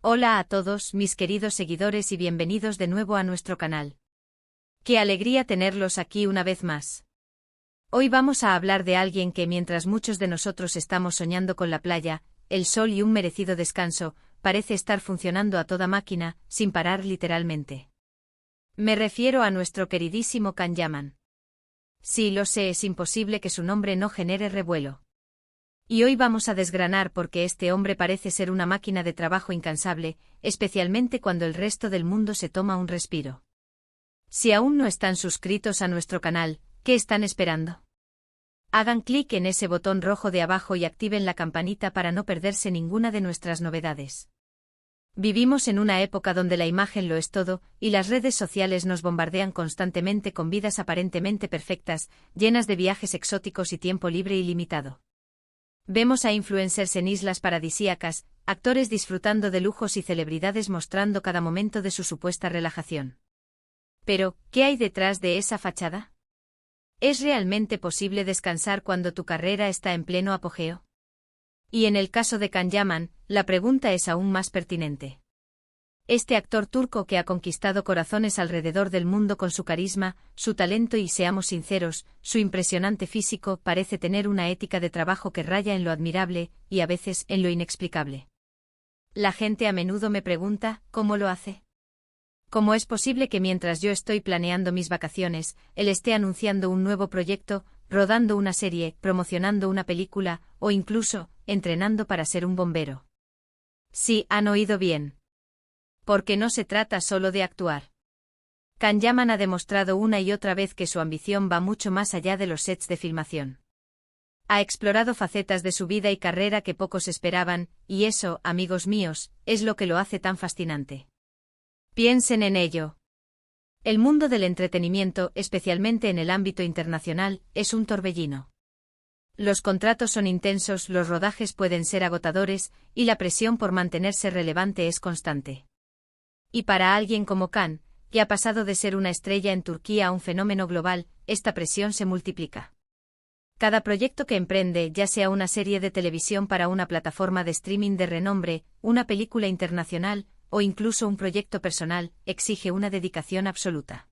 Hola a todos, mis queridos seguidores y bienvenidos de nuevo a nuestro canal. ¡Qué alegría tenerlos aquí una vez más! Hoy vamos a hablar de alguien que mientras muchos de nosotros estamos soñando con la playa, el sol y un merecido descanso, parece estar funcionando a toda máquina, sin parar literalmente. Me refiero a nuestro queridísimo Can Yaman. Sí, lo sé, es imposible que su nombre no genere revuelo. Y hoy vamos a desgranar por qué este hombre parece ser una máquina de trabajo incansable, especialmente cuando el resto del mundo se toma un respiro. Si aún no están suscritos a nuestro canal, ¿qué están esperando? Hagan clic en ese botón rojo de abajo y activen la campanita para no perderse ninguna de nuestras novedades. Vivimos en una época donde la imagen lo es todo, y las redes sociales nos bombardean constantemente con vidas aparentemente perfectas, llenas de viajes exóticos y tiempo libre ilimitado. Vemos a influencers en islas paradisíacas, actores disfrutando de lujos y celebridades mostrando cada momento de su supuesta relajación. Pero, ¿qué hay detrás de esa fachada? ¿Es realmente posible descansar cuando tu carrera está en pleno apogeo? Y en el caso de Can Yaman, la pregunta es aún más pertinente. Este actor turco que ha conquistado corazones alrededor del mundo con su carisma, su talento y, seamos sinceros, su impresionante físico, parece tener una ética de trabajo que raya en lo admirable, y a veces en lo inexplicable. La gente a menudo me pregunta, ¿cómo lo hace? ¿Cómo es posible que mientras yo estoy planeando mis vacaciones, él esté anunciando un nuevo proyecto, rodando una serie, promocionando una película, o incluso, entrenando para ser un bombero? Sí, han oído bien. Porque no se trata solo de actuar. Can Yaman ha demostrado una y otra vez que su ambición va mucho más allá de los sets de filmación. Ha explorado facetas de su vida y carrera que pocos esperaban, y eso, amigos míos, es lo que lo hace tan fascinante. Piensen en ello. El mundo del entretenimiento, especialmente en el ámbito internacional, es un torbellino. Los contratos son intensos, los rodajes pueden ser agotadores, y la presión por mantenerse relevante es constante. Y para alguien como Can, que ha pasado de ser una estrella en Turquía a un fenómeno global, esta presión se multiplica. Cada proyecto que emprende, ya sea una serie de televisión para una plataforma de streaming de renombre, una película internacional, o incluso un proyecto personal, exige una dedicación absoluta.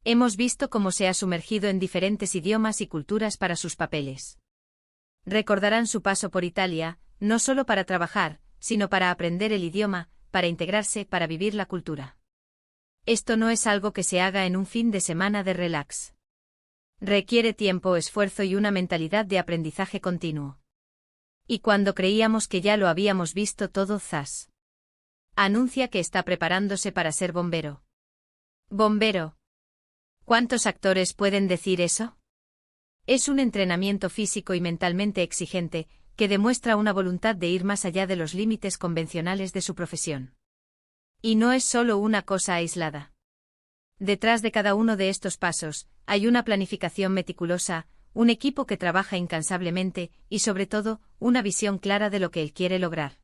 Hemos visto cómo se ha sumergido en diferentes idiomas y culturas para sus papeles. Recordarán su paso por Italia, no solo para trabajar, sino para aprender el idioma, para integrarse, para vivir la cultura. Esto no es algo que se haga en un fin de semana de relax. Requiere tiempo, esfuerzo y una mentalidad de aprendizaje continuo. Y cuando creíamos que ya lo habíamos visto todo, ¡zas! Anuncia que está preparándose para ser bombero. ¿Bombero? ¿Cuántos actores pueden decir eso? Es un entrenamiento físico y mentalmente exigente, que demuestra una voluntad de ir más allá de los límites convencionales de su profesión. Y no es solo una cosa aislada. Detrás de cada uno de estos pasos, hay una planificación meticulosa, un equipo que trabaja incansablemente, y sobre todo, una visión clara de lo que él quiere lograr.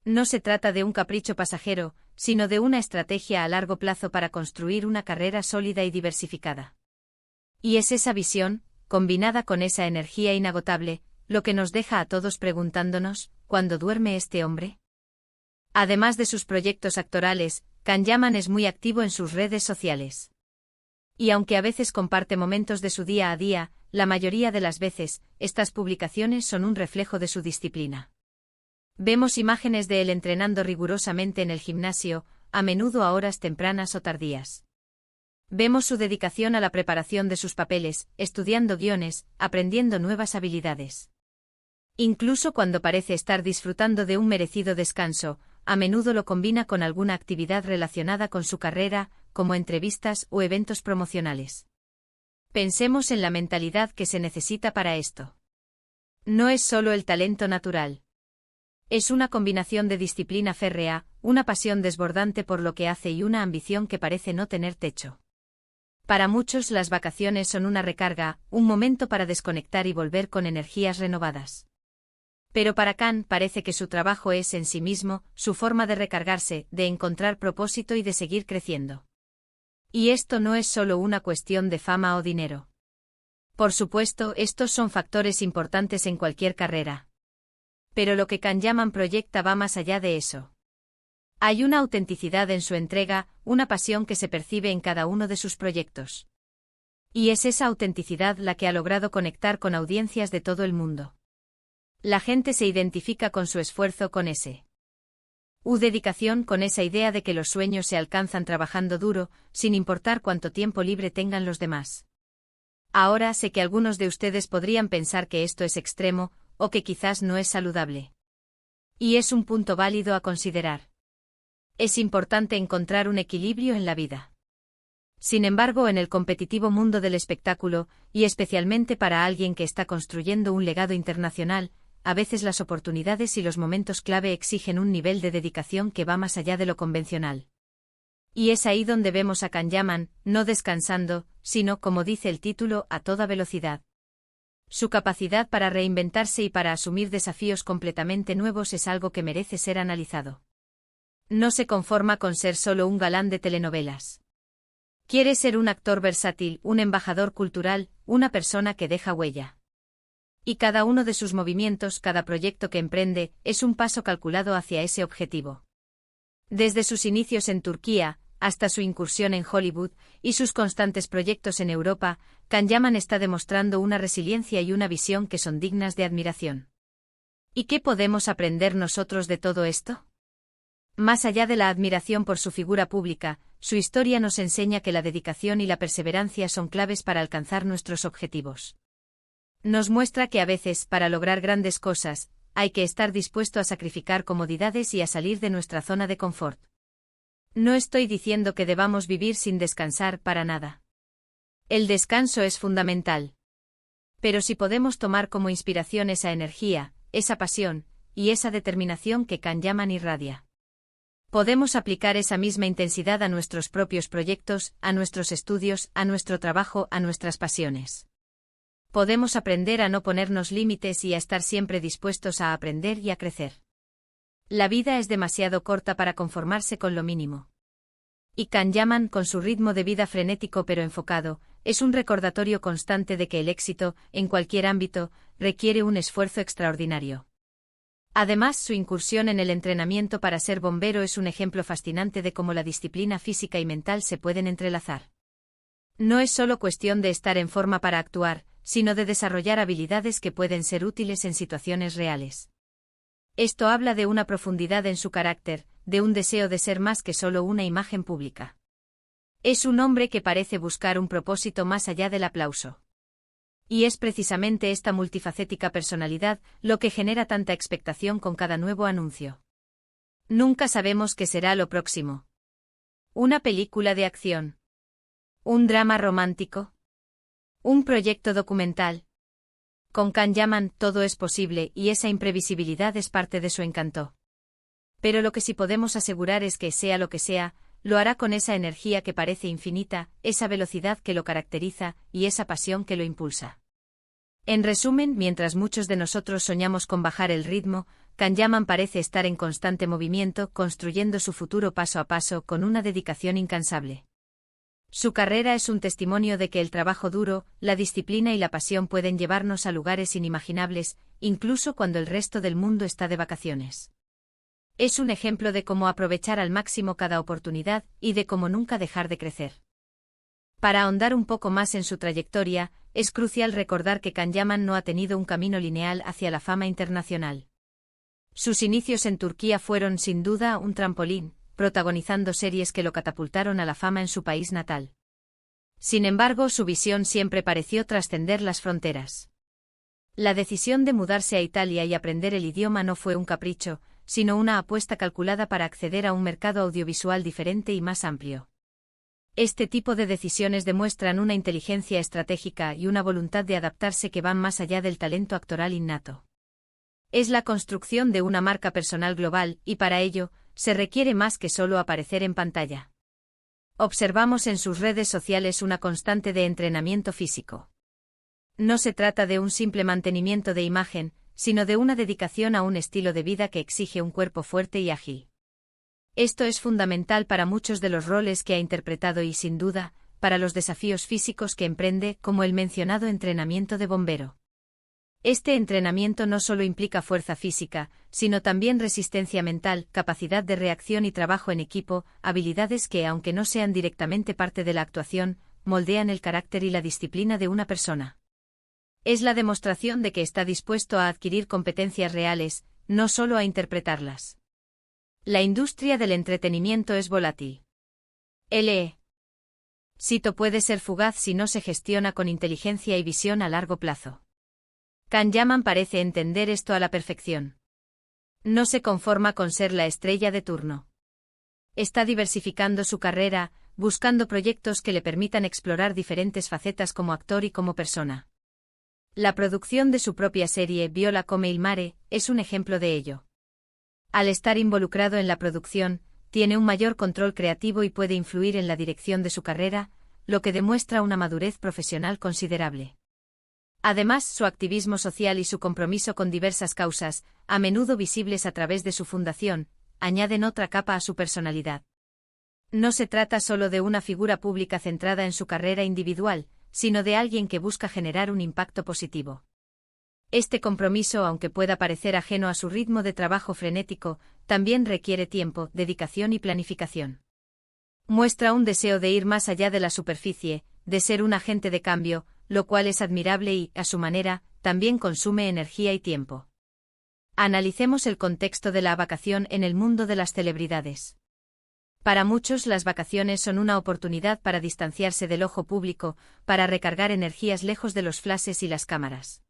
No se trata de un capricho pasajero, sino de una estrategia a largo plazo para construir una carrera sólida y diversificada. Y es esa visión, combinada con esa energía inagotable, lo que nos deja a todos preguntándonos, ¿cuándo duerme este hombre? Además de sus proyectos actorales, Can Yaman es muy activo en sus redes sociales. Y aunque a veces comparte momentos de su día a día, la mayoría de las veces, estas publicaciones son un reflejo de su disciplina. Vemos imágenes de él entrenando rigurosamente en el gimnasio, a menudo a horas tempranas o tardías. Vemos su dedicación a la preparación de sus papeles, estudiando guiones, aprendiendo nuevas habilidades. Incluso cuando parece estar disfrutando de un merecido descanso, a menudo lo combina con alguna actividad relacionada con su carrera, como entrevistas o eventos promocionales. Pensemos en la mentalidad que se necesita para esto. No es solo el talento natural. Es una combinación de disciplina férrea, una pasión desbordante por lo que hace y una ambición que parece no tener techo. Para muchos las vacaciones son una recarga, un momento para desconectar y volver con energías renovadas. Pero para Can parece que su trabajo es en sí mismo, su forma de recargarse, de encontrar propósito y de seguir creciendo. Y esto no es solo una cuestión de fama o dinero. Por supuesto, estos son factores importantes en cualquier carrera. Pero lo que Can Yaman proyecta va más allá de eso. Hay una autenticidad en su entrega, una pasión que se percibe en cada uno de sus proyectos. Y es esa autenticidad la que ha logrado conectar con audiencias de todo el mundo. La gente se identifica con su esfuerzo, con ese dedicación, con esa idea de que los sueños se alcanzan trabajando duro, sin importar cuánto tiempo libre tengan los demás. Ahora sé que algunos de ustedes podrían pensar que esto es extremo, o que quizás no es saludable. Y es un punto válido a considerar. Es importante encontrar un equilibrio en la vida. Sin embargo, en el competitivo mundo del espectáculo, y especialmente para alguien que está construyendo un legado internacional, a veces las oportunidades y los momentos clave exigen un nivel de dedicación que va más allá de lo convencional. Y es ahí donde vemos a Kanyaman, no descansando, sino, como dice el título, a toda velocidad. Su capacidad para reinventarse y para asumir desafíos completamente nuevos es algo que merece ser analizado. No se conforma con ser solo un galán de telenovelas. Quiere ser un actor versátil, un embajador cultural, una persona que deja huella. Y cada uno de sus movimientos, cada proyecto que emprende, es un paso calculado hacia ese objetivo. Desde sus inicios en Turquía, hasta su incursión en Hollywood, y sus constantes proyectos en Europa, Kanyaman está demostrando una resiliencia y una visión que son dignas de admiración. ¿Y qué podemos aprender nosotros de todo esto? Más allá de la admiración por su figura pública, su historia nos enseña que la dedicación y la perseverancia son claves para alcanzar nuestros objetivos. Nos muestra que a veces, para lograr grandes cosas, hay que estar dispuesto a sacrificar comodidades y a salir de nuestra zona de confort. No estoy diciendo que debamos vivir sin descansar para nada. El descanso es fundamental. Pero si podemos tomar como inspiración esa energía, esa pasión, y esa determinación que Kanyaman irradia, podemos aplicar esa misma intensidad a nuestros propios proyectos, a nuestros estudios, a nuestro trabajo, a nuestras pasiones. Podemos aprender a no ponernos límites y a estar siempre dispuestos a aprender y a crecer. La vida es demasiado corta para conformarse con lo mínimo. Y Kanyaman, con su ritmo de vida frenético pero enfocado, es un recordatorio constante de que el éxito, en cualquier ámbito, requiere un esfuerzo extraordinario. Además, su incursión en el entrenamiento para ser bombero es un ejemplo fascinante de cómo la disciplina física y mental se pueden entrelazar. No es solo cuestión de estar en forma para actuar, sino de desarrollar habilidades que pueden ser útiles en situaciones reales. Esto habla de una profundidad en su carácter, de un deseo de ser más que solo una imagen pública. Es un hombre que parece buscar un propósito más allá del aplauso. Y es precisamente esta multifacética personalidad lo que genera tanta expectación con cada nuevo anuncio. Nunca sabemos qué será lo próximo. ¿Una película de acción? ¿Un drama romántico? ¿Un proyecto documental? Con Kanyaman todo es posible y esa imprevisibilidad es parte de su encanto. Pero lo que sí podemos asegurar es que, sea lo que sea, lo hará con esa energía que parece infinita, esa velocidad que lo caracteriza y esa pasión que lo impulsa. En resumen, mientras muchos de nosotros soñamos con bajar el ritmo, Kanyaman parece estar en constante movimiento, construyendo su futuro paso a paso con una dedicación incansable. Su carrera es un testimonio de que el trabajo duro, la disciplina y la pasión pueden llevarnos a lugares inimaginables, incluso cuando el resto del mundo está de vacaciones. Es un ejemplo de cómo aprovechar al máximo cada oportunidad y de cómo nunca dejar de crecer. Para ahondar un poco más en su trayectoria, es crucial recordar que Kanyaman no ha tenido un camino lineal hacia la fama internacional. Sus inicios en Turquía fueron sin duda un trampolín, protagonizando series que lo catapultaron a la fama en su país natal. Sin embargo, su visión siempre pareció trascender las fronteras. La decisión de mudarse a Italia y aprender el idioma no fue un capricho, sino una apuesta calculada para acceder a un mercado audiovisual diferente y más amplio. Este tipo de decisiones demuestran una inteligencia estratégica y una voluntad de adaptarse que van más allá del talento actoral innato. Es la construcción de una marca personal global, y para ello, se requiere más que solo aparecer en pantalla. Observamos en sus redes sociales una constante de entrenamiento físico. No se trata de un simple mantenimiento de imagen, sino de una dedicación a un estilo de vida que exige un cuerpo fuerte y ágil. Esto es fundamental para muchos de los roles que ha interpretado y, sin duda, para los desafíos físicos que emprende, como el mencionado entrenamiento de bombero. Este entrenamiento no solo implica fuerza física, sino también resistencia mental, capacidad de reacción y trabajo en equipo, habilidades que, aunque no sean directamente parte de la actuación, moldean el carácter y la disciplina de una persona. Es la demostración de que está dispuesto a adquirir competencias reales, no solo a interpretarlas. La industria del entretenimiento es volátil. El éxito puede ser fugaz si no se gestiona con inteligencia y visión a largo plazo. Kanyaman parece entender esto a la perfección. No se conforma con ser la estrella de turno. Está diversificando su carrera, buscando proyectos que le permitan explorar diferentes facetas como actor y como persona. La producción de su propia serie Viola come il mare es un ejemplo de ello. Al estar involucrado en la producción, tiene un mayor control creativo y puede influir en la dirección de su carrera, lo que demuestra una madurez profesional considerable. Además, su activismo social y su compromiso con diversas causas, a menudo visibles a través de su fundación, añaden otra capa a su personalidad. No se trata solo de una figura pública centrada en su carrera individual, sino de alguien que busca generar un impacto positivo. Este compromiso, aunque pueda parecer ajeno a su ritmo de trabajo frenético, también requiere tiempo, dedicación y planificación. Muestra un deseo de ir más allá de la superficie, de ser un agente de cambio, lo cual es admirable y, a su manera, también consume energía y tiempo. Analicemos el contexto de la vacación en el mundo de las celebridades. Para muchos las vacaciones son una oportunidad para distanciarse del ojo público, para recargar energías lejos de los flashes y las cámaras.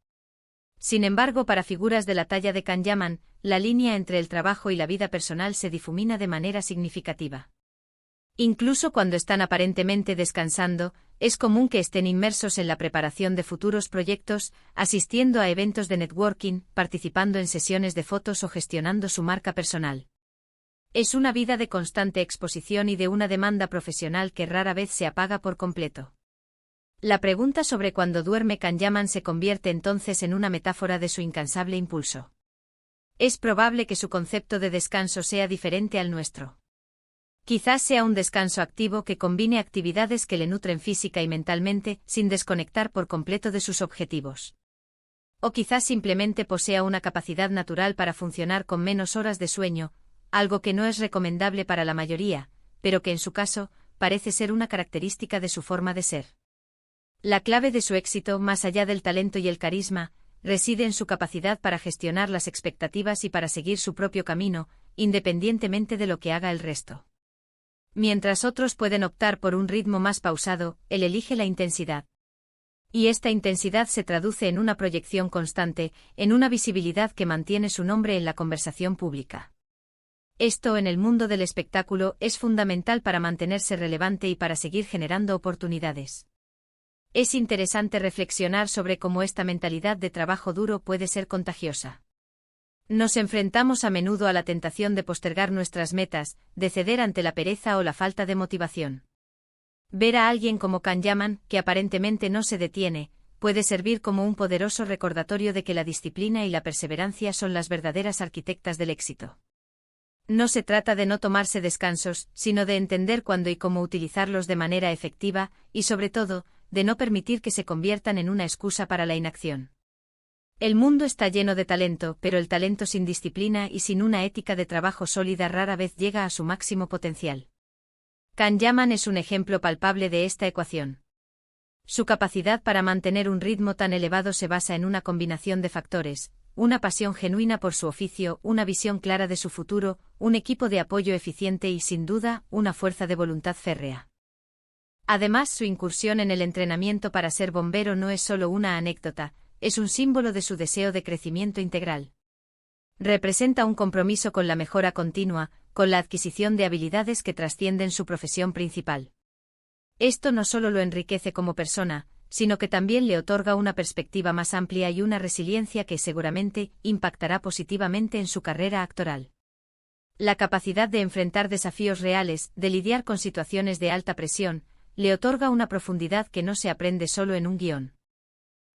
Sin embargo, para figuras de la talla de Kanyaman, la línea entre el trabajo y la vida personal se difumina de manera significativa. Incluso cuando están aparentemente descansando, es común que estén inmersos en la preparación de futuros proyectos, asistiendo a eventos de networking, participando en sesiones de fotos o gestionando su marca personal. Es una vida de constante exposición y de una demanda profesional que rara vez se apaga por completo. La pregunta sobre cuándo duerme Kanyaman se convierte entonces en una metáfora de su incansable impulso. Es probable que su concepto de descanso sea diferente al nuestro. Quizás sea un descanso activo que combine actividades que le nutren física y mentalmente, sin desconectar por completo de sus objetivos. O quizás simplemente posea una capacidad natural para funcionar con menos horas de sueño, algo que no es recomendable para la mayoría, pero que en su caso, parece ser una característica de su forma de ser. La clave de su éxito, más allá del talento y el carisma, reside en su capacidad para gestionar las expectativas y para seguir su propio camino, independientemente de lo que haga el resto. Mientras otros pueden optar por un ritmo más pausado, él elige la intensidad. Y esta intensidad se traduce en una proyección constante, en una visibilidad que mantiene su nombre en la conversación pública. Esto en el mundo del espectáculo es fundamental para mantenerse relevante y para seguir generando oportunidades. Es interesante reflexionar sobre cómo esta mentalidad de trabajo duro puede ser contagiosa. Nos enfrentamos a menudo a la tentación de postergar nuestras metas, de ceder ante la pereza o la falta de motivación. Ver a alguien como Kanyaman, que aparentemente no se detiene, puede servir como un poderoso recordatorio de que la disciplina y la perseverancia son las verdaderas arquitectas del éxito. No se trata de no tomarse descansos, sino de entender cuándo y cómo utilizarlos de manera efectiva, y sobre todo, de no permitir que se conviertan en una excusa para la inacción. El mundo está lleno de talento, pero el talento sin disciplina y sin una ética de trabajo sólida rara vez llega a su máximo potencial. Kanyaman es un ejemplo palpable de esta ecuación. Su capacidad para mantener un ritmo tan elevado se basa en una combinación de factores: una pasión genuina por su oficio, una visión clara de su futuro, un equipo de apoyo eficiente y, sin duda, una fuerza de voluntad férrea. Además, su incursión en el entrenamiento para ser bombero no es solo una anécdota, es un símbolo de su deseo de crecimiento integral. Representa un compromiso con la mejora continua, con la adquisición de habilidades que trascienden su profesión principal. Esto no solo lo enriquece como persona, sino que también le otorga una perspectiva más amplia y una resiliencia que seguramente impactará positivamente en su carrera actoral. La capacidad de enfrentar desafíos reales, de lidiar con situaciones de alta presión, le otorga una profundidad que no se aprende solo en un guión.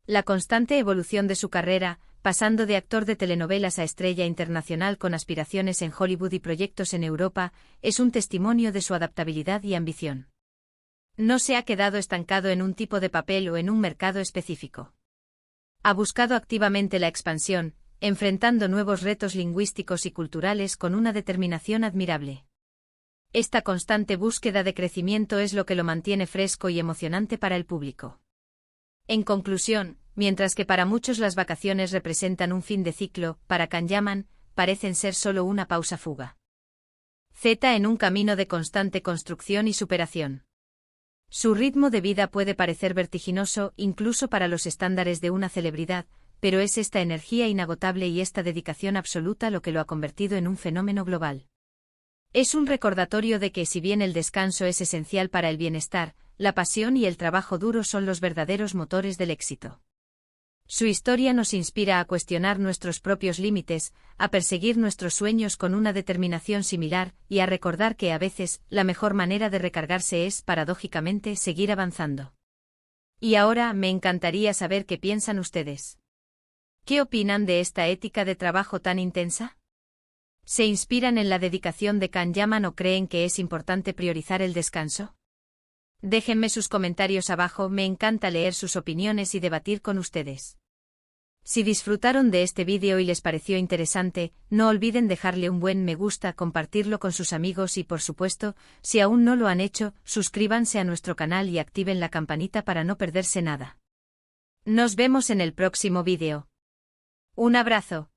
La constante evolución de su carrera, pasando de actor de telenovelas a estrella internacional con aspiraciones en Hollywood y proyectos en Europa, es un testimonio de su adaptabilidad y ambición. No se ha quedado estancado en un tipo de papel o en un mercado específico. Ha buscado activamente la expansión, enfrentando nuevos retos lingüísticos y culturales con una determinación admirable. Esta constante búsqueda de crecimiento es lo que lo mantiene fresco y emocionante para el público. En conclusión, mientras que para muchos las vacaciones representan un fin de ciclo, para Can Yaman, parecen ser solo una pausa-fuga. Z en un camino de constante construcción y superación. Su ritmo de vida puede parecer vertiginoso incluso para los estándares de una celebridad, pero es esta energía inagotable y esta dedicación absoluta lo que lo ha convertido en un fenómeno global. Es un recordatorio de que si bien el descanso es esencial para el bienestar, la pasión y el trabajo duro son los verdaderos motores del éxito. Su historia nos inspira a cuestionar nuestros propios límites, a perseguir nuestros sueños con una determinación similar y a recordar que a veces la mejor manera de recargarse es, paradójicamente, seguir avanzando. Y ahora me encantaría saber qué piensan ustedes. ¿Qué opinan de esta ética de trabajo tan intensa? ¿Se inspiran en la dedicación de Can Yaman o creen que es importante priorizar el descanso? Déjenme sus comentarios abajo, me encanta leer sus opiniones y debatir con ustedes. Si disfrutaron de este vídeo y les pareció interesante, no olviden dejarle un buen me gusta, compartirlo con sus amigos y por supuesto, si aún no lo han hecho, suscríbanse a nuestro canal y activen la campanita para no perderse nada. Nos vemos en el próximo vídeo. Un abrazo.